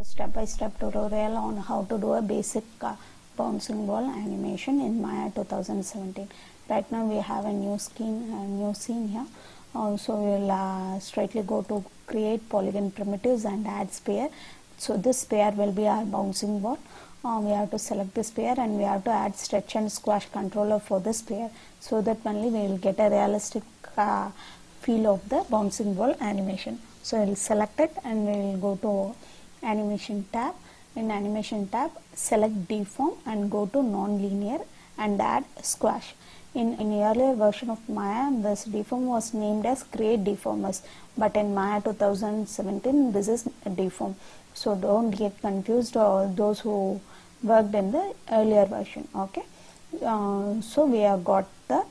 Step-by-step tutorial on how to do a basic bouncing ball animation in Maya 2017. Right now we have a new scene here. So we'll straightly go to create polygon primitives and add sphere. So this sphere will be our bouncing ball. We have to select the sphere and we have to add stretch and squash controller for the sphere, so that only we will get a realistic feel of the bouncing ball animation. So we'll select it and we will go to animation tab. In animation tab, select deform and go to non-linear and add squash. In earlier version of Maya, this deform was named as create deformers, but in Maya 2017 this is deform. So don't get confused, or those who worked in the earlier version. Okay, so we have got the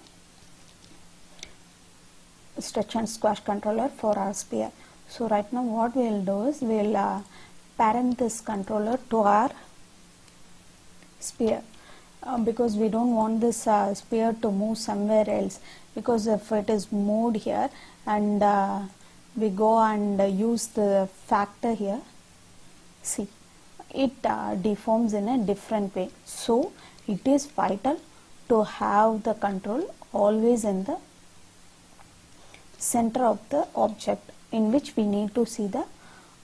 stretch and squash controller for our sphere. So right now what we will do is we will parent this controller to our sphere, because we don't want this sphere to move somewhere else, because if it is moved here and we go and use the factor here, see, it deforms in a different way. So it is vital to have the control always in the center of the object in which we need to see the.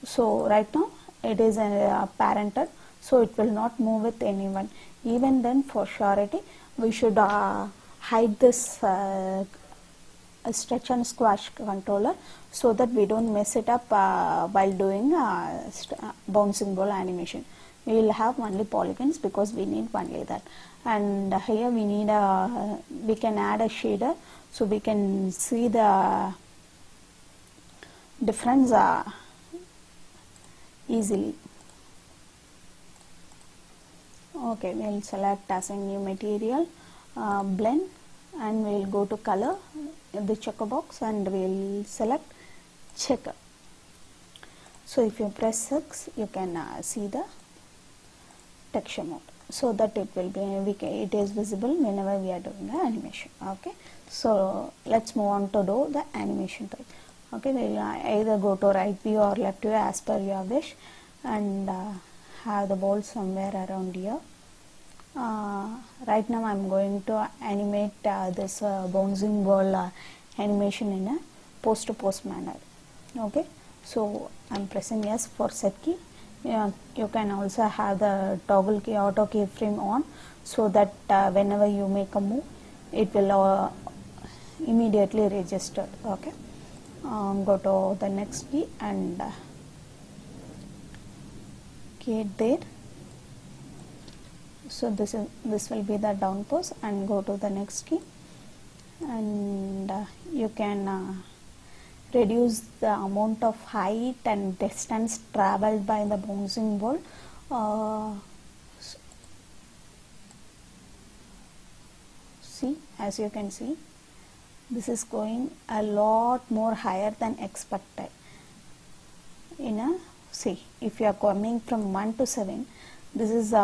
So right now it is parented, so it will not move with anyone. Even then, for surety, we should hide this stretch and squash controller, so that we don't mess it up while doing bouncing ball animation. We will have only polygons because we need only that. And here we need we can add a shader, so we can see the difference easily. Okay, we will select as a new material, blend, and we will go to color, the checker box, and we will select checker. So if you press 6, you can see the texture mode, so that it will be it is visible whenever we are doing the animation. Okay, so let's move on to do the animation type. Okay, we will either go to right view or left view as per your wish, and have the ball somewhere around here. Right now I am going to animate this bouncing ball animation in a post to post manner. Okay, so I am pressing yes for set key. You can also have the toggle key, auto keyframe on, so that whenever you make a move, it will immediately register. Okay, go to the next key and get there. So this will be the down pose, and go to the next key, and you can reduce the amount of height and distance traveled by the bouncing ball. See, as you can see, this is going a lot more higher than expected. See, if you are coming from 1 to 7, this is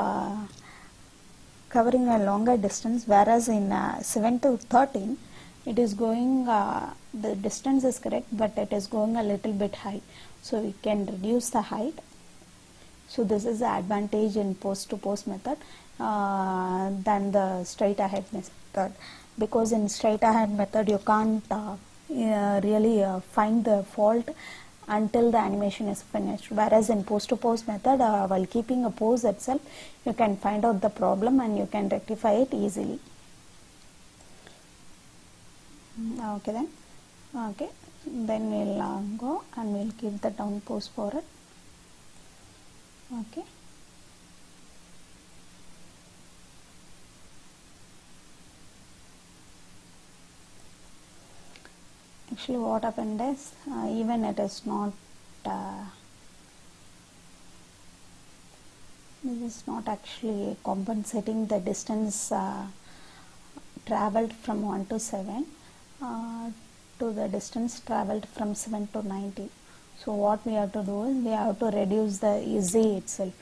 covering a longer distance, whereas in 7 to 13 it is going, the distance is correct, but it is going a little bit high, so we can reduce the height. So this is the advantage in post to post method than the straight ahead method, because in straight ahead method you can't really find the fault until the animation is finished, whereas in post to post method, while keeping a pose itself, you can find out the problem and you can rectify it easily. Okay, then we'll go and we'll keep the down pose for it. Okay, actually what happened is, even it is not this is not actually compensating the distance traveled from 1 to 7 to the distance traveled from 7 to 90. So what we have to do is we have to reduce the Z itself.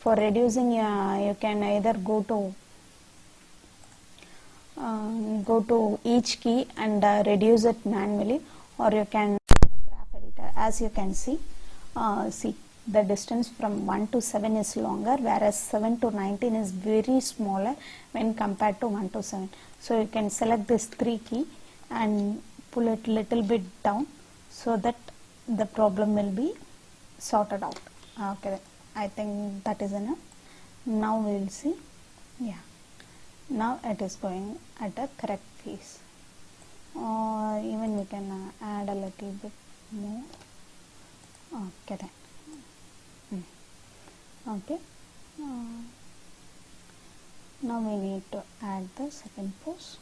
For reducing, you can either go to each key and reduce it manually, or you can use the graph editor. As you can see, the distance from 1 to 7 is longer, whereas 7 to 19 is very smaller when compared to 1 to 7. So you can select this 3 key and pull it little bit down so that the problem will be sorted out. Okay, I think that is enough. Now we will see. Yeah, now it is going at a correct pace. Even we can add a little bit more. Okay then. Okay, now we need to add the second pose.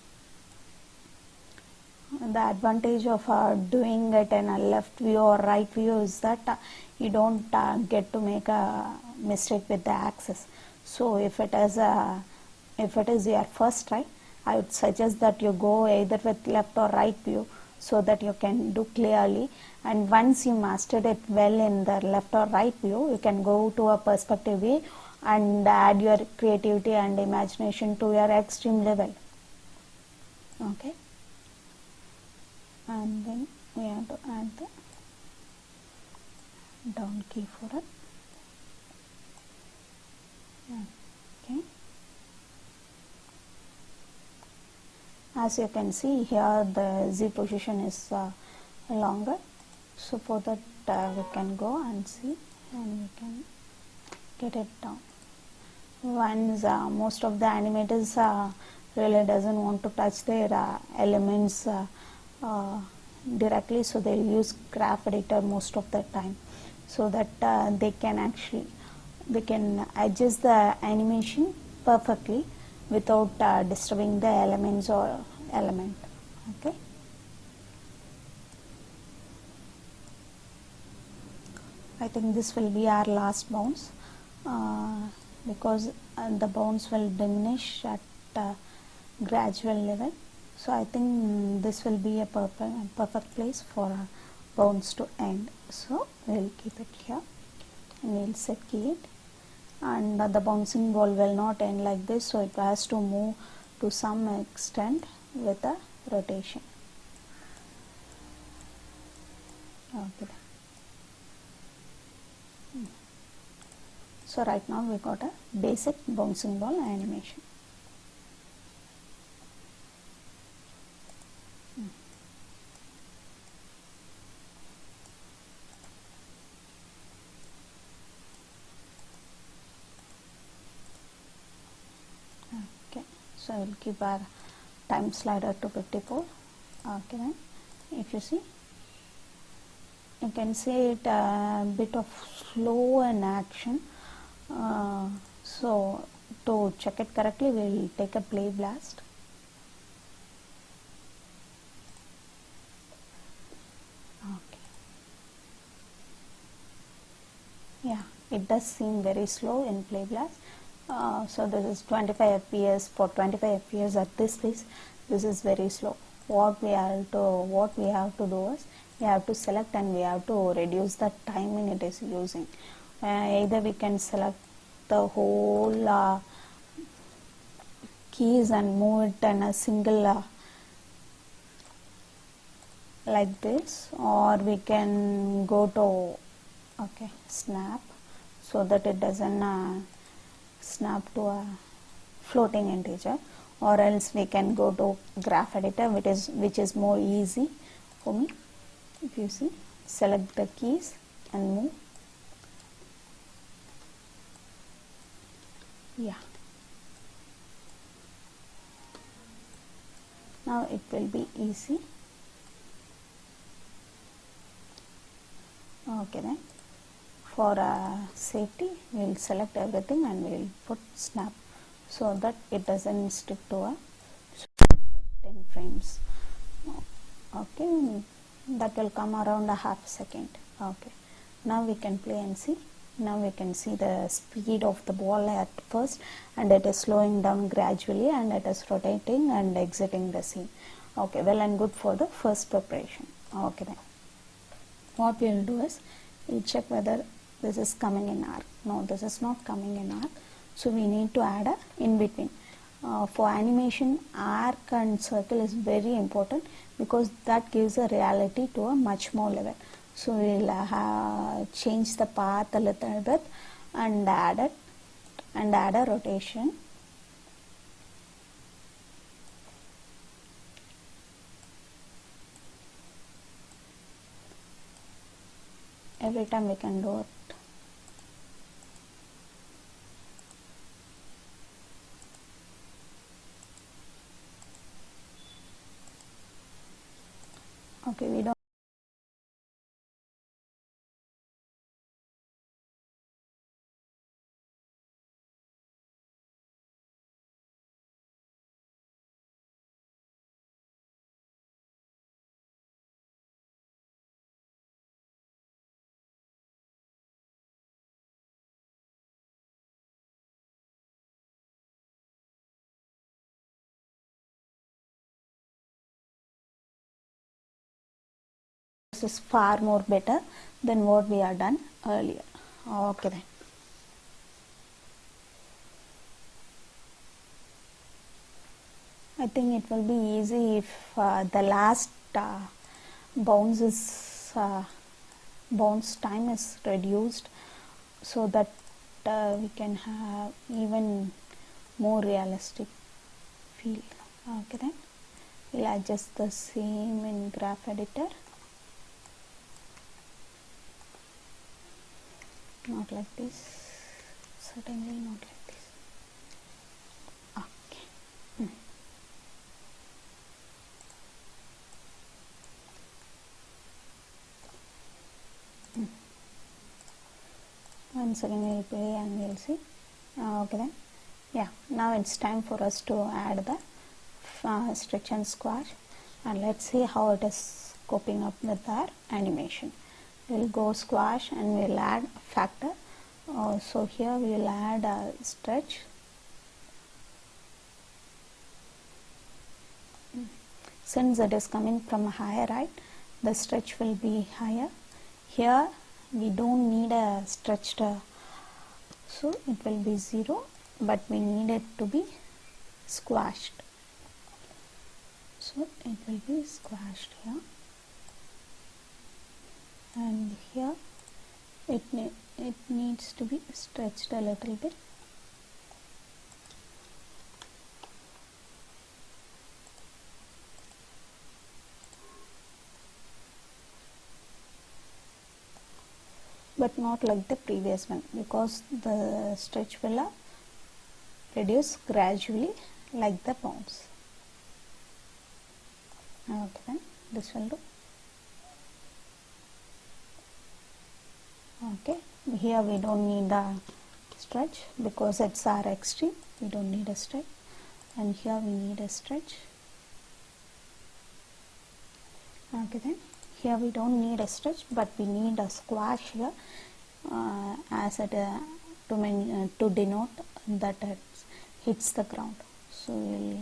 The advantage of doing it in a left view or right view is that you don't get to make a mistake with the axis. So if it is your first try, I would suggest that you go either with left or right view so that you can do clearly, and once you mastered it well in the left or right view, you can go to a perspective view and add your creativity and imagination to your extreme level. Okay, and then we have to add the down key for it. Okay, as you can see here, the Z position is longer, so for that we can go and see and we can get it down. Once most of the animators really doesn't want to touch their elements directly, so they'll use graph editor most of the time, so that they can adjust the animation perfectly without disturbing the elements or element. Okay, I think this will be our last bounce because the bounce will diminish at gradual level. So I think this will be a perfect place for a bounce to end. So we will keep it here and we will set key it, and the bouncing ball will not end like this, so it has to move to some extent with a rotation. Okay. So right now we got a basic bouncing ball animation. Okay, so I will keep our time slider to 54. Okay, then if you see, you can see it a bit of slow in action. So to check it correctly, we will take a play blast. Okay. Yeah, it does seem very slow in play blast. So this is 25 fps. For 25 fps at this place, this is very slow. What we have to do is we have to select and we have to reduce the timing it is using. Either we can select the whole keys and move it in a single like this, or we can go to snap so that it doesn't snap to a floating integer, or else we can go to graph editor, which is more easy for me. If you see, select the keys and move. Yeah, now it will be easy. Okay, then for safety, we will select everything and we will put snap so that it doesn't stick to a 10 frames. Okay, that will come around a half second. Okay, now we can play and see. Now we can see the speed of the ball at first, and it is slowing down gradually, and it is rotating and exiting the scene. Okay, well and good for the first preparation. Okay, then what we will do is we will check whether this is coming in arc. No, this is not coming in arc, so we need to add a in between. For animation, arc and circle is very important because that gives a reality to a much more level. So we'll change the path a little bit and add it and add a rotation. Every time we can do it. Okay, we don't this is far more better than what we have done earlier. Okay then. I think it will be easy if the last bounce is bounce time is reduced, so that we can have even more realistic feel. Okay then, we'll adjust the same in graph editor. Not like this, certainly not like this. Okay. Once again we'll play and we'll see. Okay then, yeah, now it's time for us to add the stretch and squash, and let's see how it is coping up with our animation. We'll go squash and we'll add factor. So here we will add a stretch. Since it is coming from higher right, the stretch will be higher. Here we don't need a stretched, so it will be 0, but we need it to be squashed. So it will be squashed here, and here it needs to be stretched a little bit. But not like the previous one, because the stretch will reduce gradually like the bounce. Okay then, this will do. Okay, here we don't need a stretch because it's our extreme, we don't need a stretch, and here we need a stretch. Okay then, here we don't need a stretch, but we need a squash here, as it to denote that it hits the ground. So we'll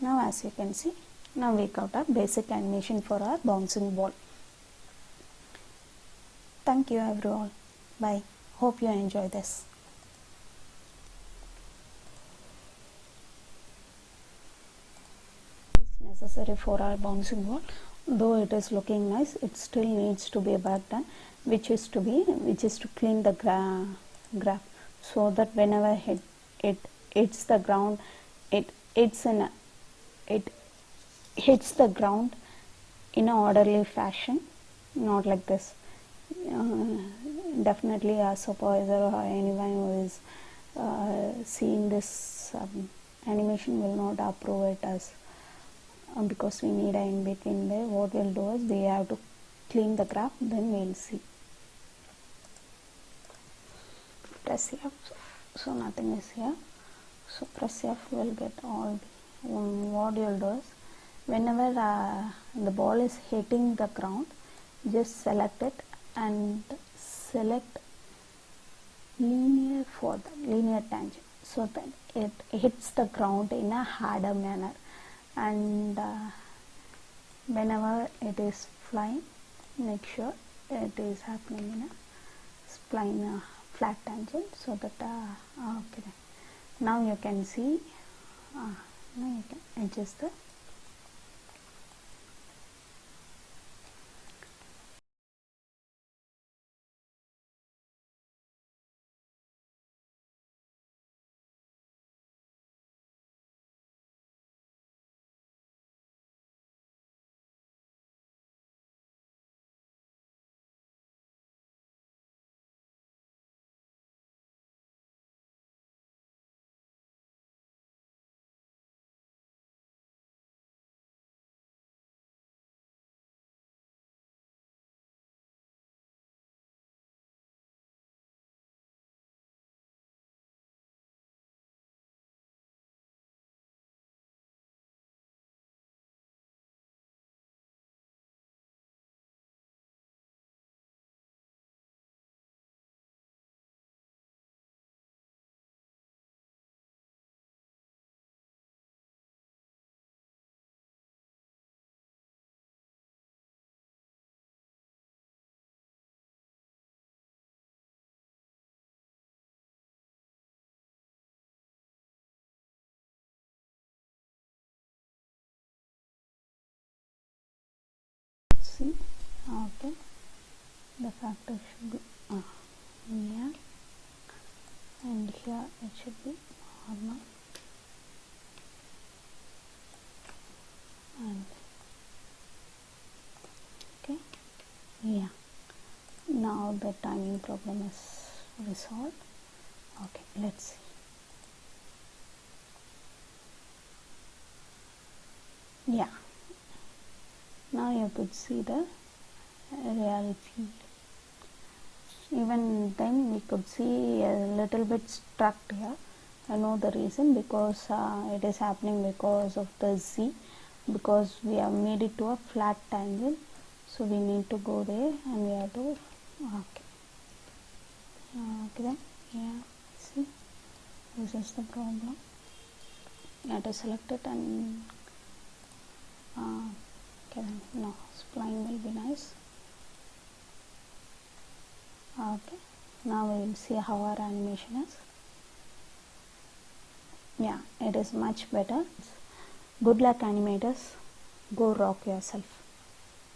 now, as you can see, now we got a basic animation for our bouncing ball. Thank you everyone. Bye. Hope you enjoy this. It's necessary for our bouncing ball. Though it is looking nice, it still needs to be back done, which is to clean the graph, so that whenever it hits the ground, it hits the ground in an orderly fashion, not like this. Definitely a supervisor or anyone who is seeing this animation will not approve it as because we need a in between there. What we'll do is we have to clean the graph, then we'll see. Press F, so nothing is here, so press F will get all. What you'll do is whenever the ball is hitting the ground, just select it and select linear tangent, so that it hits the ground in a harder manner. And whenever it is flying, make sure it is happening in a spline flat tangent, so that okay, now you can see, now you can adjust the see. Okay, the factor should be here, and here it should be normal, and okay, yeah, now the timing problem is resolved. Okay, let's see. Yeah, now you could see the real field. Even then we could see a little bit struck here. I know the reason, because it is happening because of the Z, because we have made it to a flat tangent, so we need to go there and we have to okay, then yeah, see, this is the problem. You have to select it and okay, then no, spline will be nice. Okay, now we will see how our animation is. Yeah, it is much better. Good luck, animators. Go rock yourself.